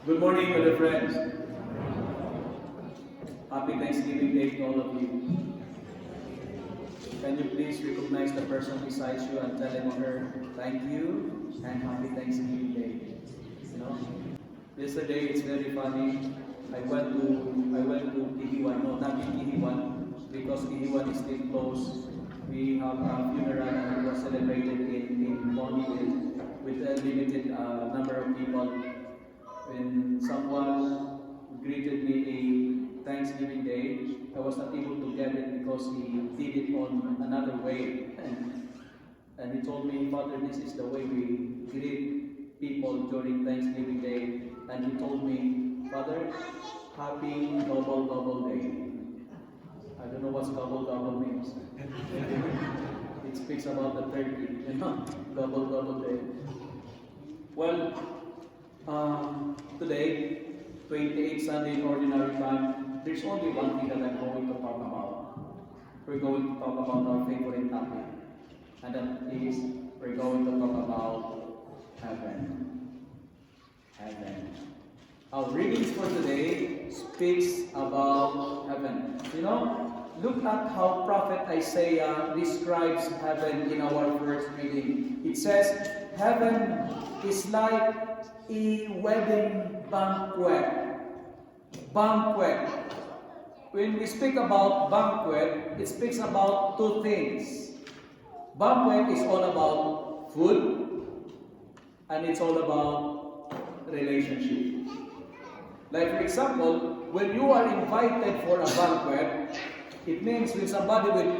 Good morning, my friends. Happy Thanksgiving Day to all of you. Can you please recognize the person beside you and tell him or her, thank you and happy Thanksgiving Day. You know, yesterday it's very funny. I went to Kihiwan. No, not in Kihiwan, because Kihiwan is still closed. We have a funeral and it was celebrated in Bonneville with a limited number of people. When someone greeted me a Thanksgiving Day, I was not able to get it because he did it on another way. And he told me, Father, this is the way we greet people during Thanksgiving Day. And he told me, Father, happy double day. I don't know what double means. It speaks about the turkey, double day. Well, today, 28 Sunday in Ordinary Time, there's only one thing that I'm going to talk about. We're going to talk about our favorite topic, and that is, we're going to talk about heaven. Heaven. Our readings for today speaks about heaven. Look at how Prophet Isaiah describes heaven in our first reading. It says, heaven is like a wedding banquet. Banquet. When we speak about banquet, it speaks about two things. Banquet is all about food, and it's all about relationship. Like for example, when you are invited for a banquet, it means when somebody will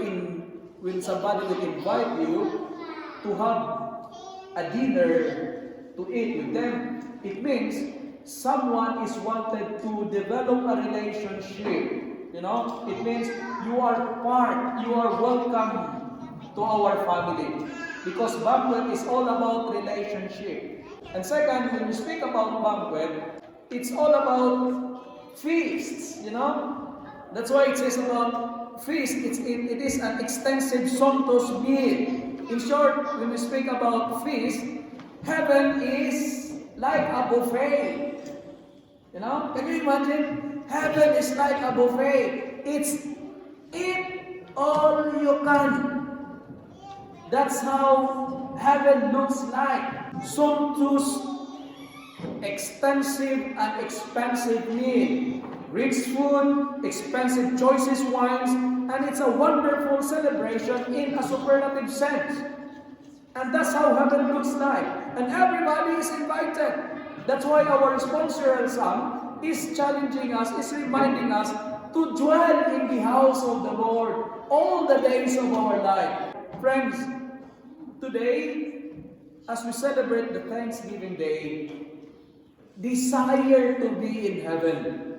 invite you to have a dinner to eat with them, it means someone is wanted to develop a relationship. It means you are welcome to our family. Because banquet is all about relationship. And second, when we speak about banquet, it's all about feasts, That's why it says about feast. It is an extensive sumptuous meal. In short, when we speak about feast, heaven is like a buffet. Can you imagine? Heaven is like a buffet. It's eat all you can. That's how heaven looks like. Sumptuous, extensive and expensive meal. Rich food, expensive choices wines, and it's a wonderful celebration in a superlative sense. And that's how heaven looks like. And everybody is invited. That's why our sponsor Sam is challenging us, is reminding us to dwell in the house of the Lord all the days of our life. Friends, today, as we celebrate the Thanksgiving Day, desire to be in heaven.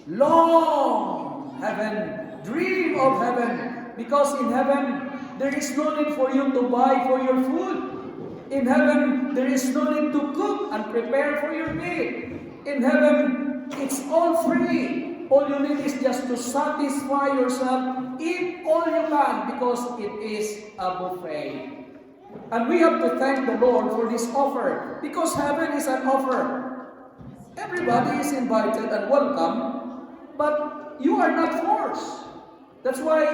Long heaven, dream of heaven, because in heaven there is no need for you to buy for your food. In heaven there is no need to cook and prepare for your meal. In heaven it's all free. All you need is just to satisfy yourself, eat all you can, because it is a buffet. And we have to thank the Lord for this offer, because heaven is an offer. Everybody is invited and welcome, but you are not forced. That's why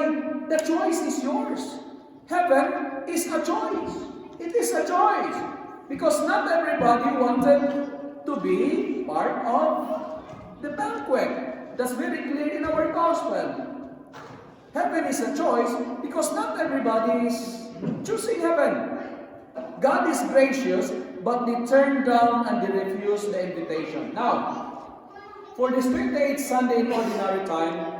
the choice is yours. Heaven is a choice. It is a choice. Because not everybody wanted to be part of the banquet. That's very clear in our gospel. Heaven is a choice because not everybody is choosing heaven. God is gracious, but they turn down and they refuse the invitation. Now, for this 28th Sunday in Ordinary Time,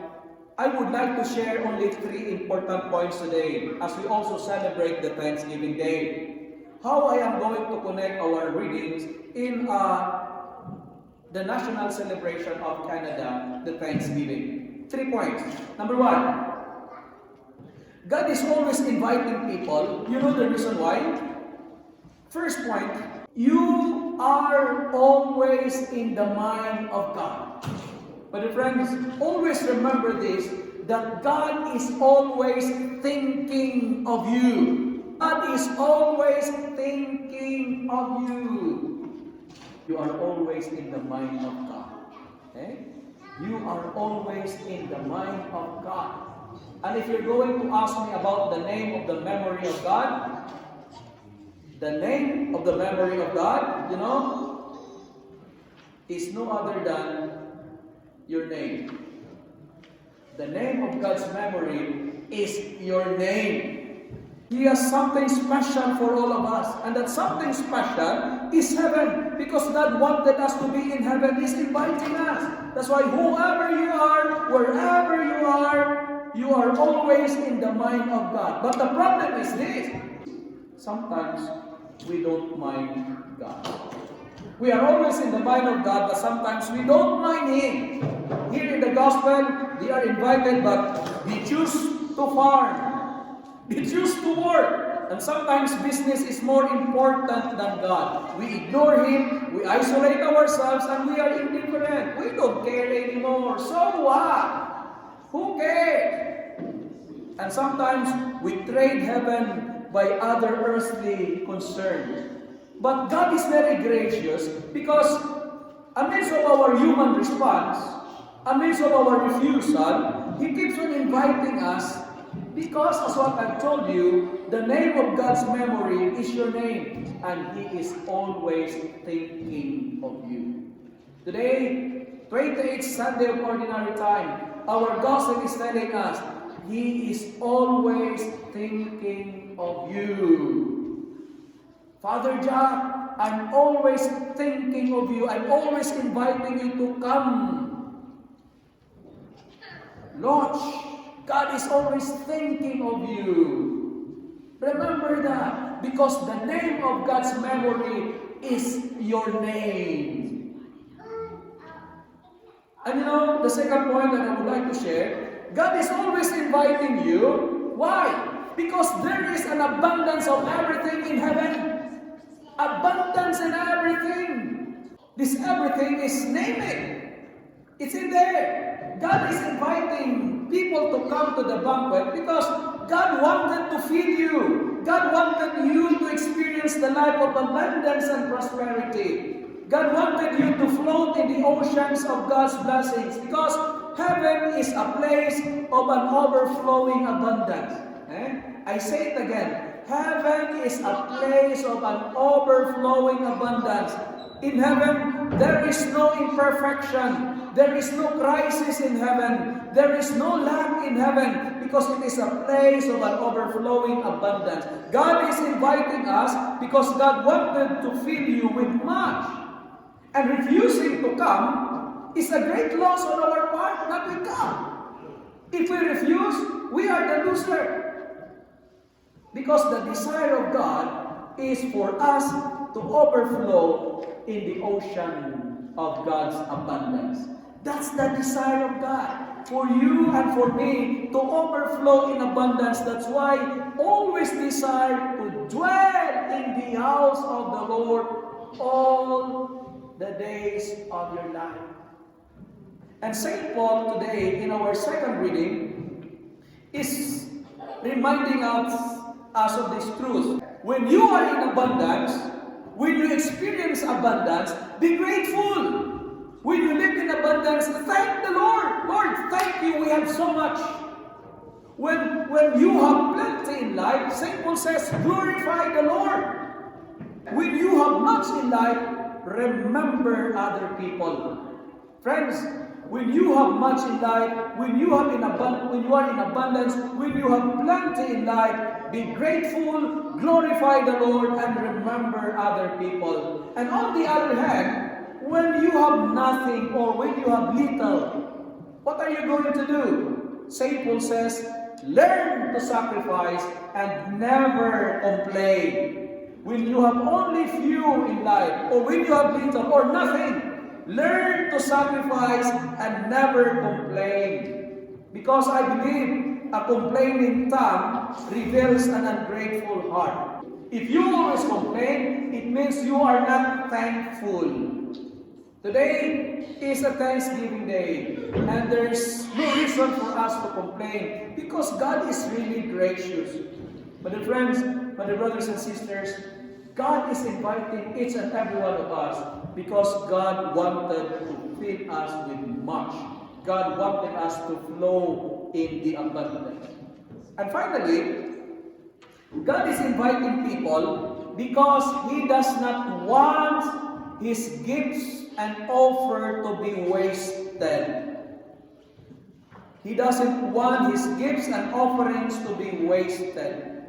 I would like to share only 3 important points today as we also celebrate the Thanksgiving Day. How I am going to connect our readings in the national celebration of Canada, the Thanksgiving. 3 points. Number 1, God is always inviting people. You know the reason why? First point, you are always in the mind of God. But friends, always remember this, that God is always thinking of you. God is always thinking of you. You are always in the mind of God. Okay? You are always in the mind of God. And if you're going to ask me about the name of the memory of God, the name of the memory of God, is no other than your name. The name of God's memory is your name. He has something special for all of us. And that something special is heaven. Because God wanted us to be in heaven. He's inviting us. That's why whoever you are, wherever you are always in the mind of God. But the problem is this. Sometimes we don't mind God. We are always in the mind of God, but sometimes we don't mind Him. Here in the gospel, they are invited, but they choose to farm. They choose to work. And sometimes business is more important than God. We ignore Him, we isolate ourselves, and we are indifferent. We don't care anymore. So what? Who cares? And sometimes we trade heaven by other earthly concerns. But God is very gracious because amidst of our human response, amidst of our refusal, He keeps on inviting us because, as what I've told you, the name of God's memory is your name, and He is always thinking of you. Today, 28th Sunday of Ordinary Time, our gospel is telling us, He is always thinking of you. Father Jack, I'm always thinking of you. I'm always inviting you to come. Lodge. God is always thinking of you. Remember that. Because the name of God's memory is your name. And the second point that I would like to share, God is always inviting you. Why? Because there is an abundance of everything in heaven. Abundance in everything. This everything is named. It's in there. God is inviting people to come to the banquet because God wanted to feed you. God wanted you to experience the life of abundance and prosperity. God wanted you to float in the oceans of God's blessings because heaven is a place of an overflowing abundance. I say it again. Heaven is a place of an overflowing abundance. In heaven, there is no imperfection. There is no crisis in heaven. There is no lack in heaven because it is a place of an overflowing abundance. God is inviting us because God wanted to fill you with much. And refusing to come is a great loss on our part, not to come. If we refuse, we are the loser. Because the desire of God is for us to overflow in the ocean of God's abundance. That's the desire of God. For you and for me to overflow in abundance. That's why always desire to dwell in the house of the Lord all the days of your life. And St. Paul today in our second reading is reminding us of this truth. When you are in abundance, when you experience abundance, be grateful. When you live in abundance, thank the Lord. Lord, thank you, we have so much. When you have plenty in life, St. Paul says, glorify the Lord. When you have much in life, remember other people. Friends, when you have much in life, when you are in abundance, when you have plenty in life, be grateful, glorify the Lord, and remember other people. And on the other hand, when you have nothing or when you have little, what are you going to do? St. Paul says, learn to sacrifice and never complain. When you have only few in life, or when you have little or nothing, learn to sacrifice and never complain. Because I believe a complaining tongue reveals an ungrateful heart. If you always complain, it means you are not thankful. Today is a Thanksgiving Day, and there's no reason for us to complain because God is really gracious. But friends, my brothers and sisters, God is inviting each and every one of us because God wanted to feed us with much. God wanted us to flow in the abundance. And finally, God is inviting people because He does not want His gifts and offer to be wasted. He doesn't want His gifts and offerings to be wasted.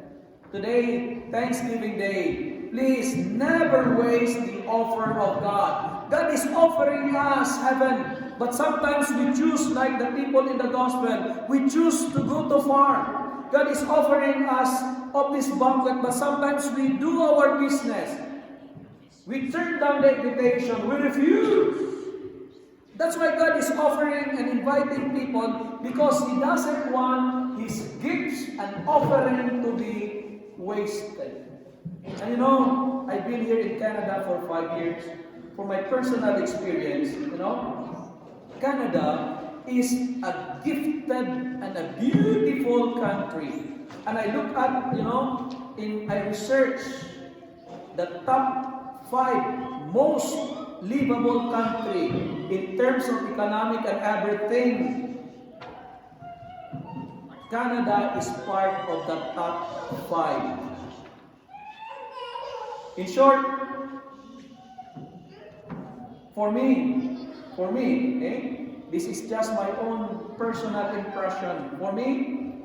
Today, Thanksgiving Day, please never waste the offer of God. God is offering us heaven, but sometimes we choose, like the people in the gospel, we choose to go too far. God is offering us of this banquet, but sometimes we do our business. We turn down the invitation. We refuse. That's why God is offering and inviting people, because He doesn't want His gifts and offering to be wasted. And you know, I've been here in Canada for 5 years. For my personal experience, Canada is a gifted and a beautiful country. And I look at, I research the top 5 most livable country in terms of economic and everything. Canada is part of the top 5. In short, for me, this is just my own personal impression. For me,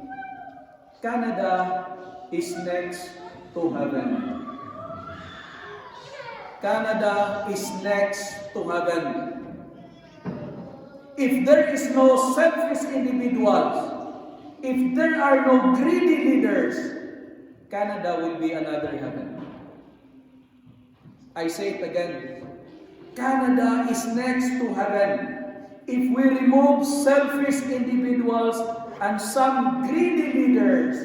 Canada is next to heaven. Canada is next to heaven. If there is no selfish individuals, if there are no greedy leaders, Canada will be another heaven. I say it again. Canada is next to heaven. If we remove selfish individuals and some greedy leaders,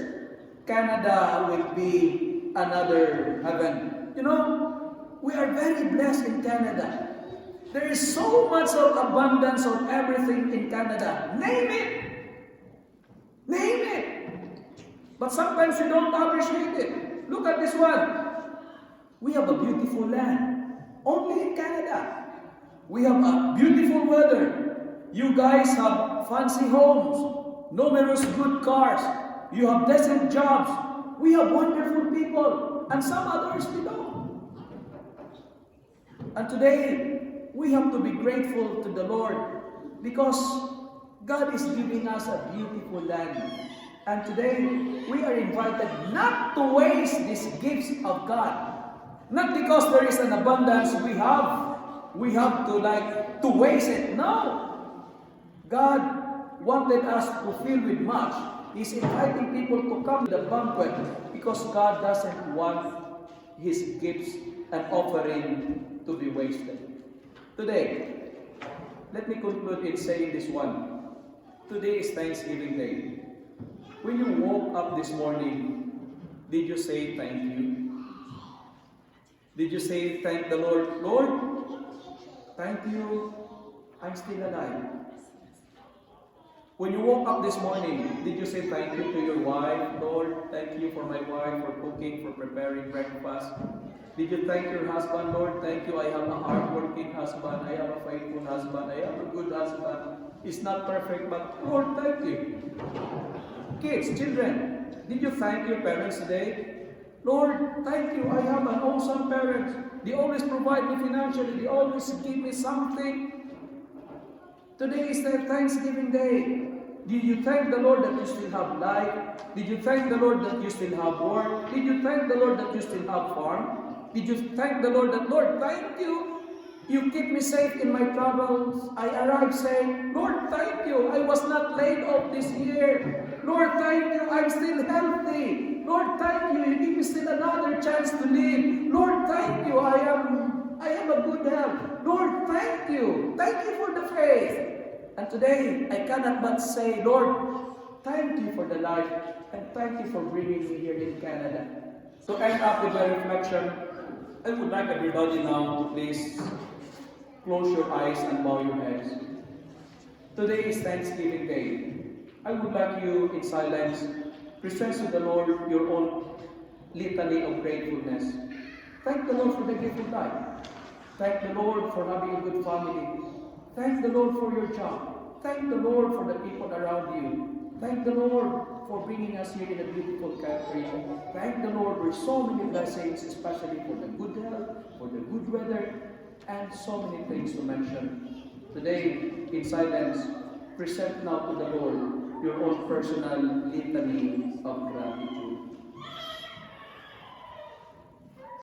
Canada will be another heaven. We are very blessed in Canada. There is so much of abundance of everything in Canada. Name it. Name it. But sometimes we don't appreciate it. Look at this one. We have a beautiful land. Only in Canada. We have a beautiful weather. You guys have fancy homes, numerous good cars. You have decent jobs. We have wonderful people. And some others we don't. And today, we have to be grateful to the Lord because God is giving us a beautiful land. And today, we are invited not to waste these gifts of God. Not because there is an abundance we have to waste it. No. God wanted us to fill with much. He's inviting people to come to the banquet because God doesn't want His gifts and offering to be wasted. Today, let me conclude in saying this one. Today is Thanksgiving Day. When you woke up this morning, did you say thank you? Did you say thank the Lord? Lord, thank you, I'm still alive. When you woke up this morning, did you say thank you to your wife? Lord, thank you for my wife, for cooking, for preparing breakfast. Did you thank your husband? Lord, thank you, I have a hard-working husband, I have a faithful husband, I have a good husband. It's not perfect, but Lord, thank you. Kids, children, did you thank your parents today? Lord, thank you, I have an awesome parents. They always provide me financially, they always give me something. Today is the Thanksgiving Day. Did you thank the Lord that you still have life? Did you thank the Lord that you still have work? Did you thank the Lord that you still have farm? Did you thank the Lord that, Lord, thank you. You keep me safe in my travels. I arrived saying, Lord, thank you. I was not laid off this year. Lord, thank you. I'm still healthy. Lord, thank you. You give me still another chance to live. Lord, thank you. I am a good health. Lord, thank you. Thank you for the faith. And today, I cannot but say, Lord, thank you for the life, and thank you for bringing me here in Canada. To end up with my reflection, I would like everybody now to please close your eyes and bow your heads. Today is Thanksgiving Day. I would like you, in silence, present to the Lord your own litany of gratefulness. Thank the Lord for the gift of life. Thank the Lord for having a good family. Thank the Lord for your job. Thank the Lord for the people around you. Thank the Lord for bringing us here in a beautiful country. Thank the Lord for so many blessings, especially for the good health, for the good weather, and so many things to mention. Today, in silence, present now to the Lord your own personal litany of gratitude.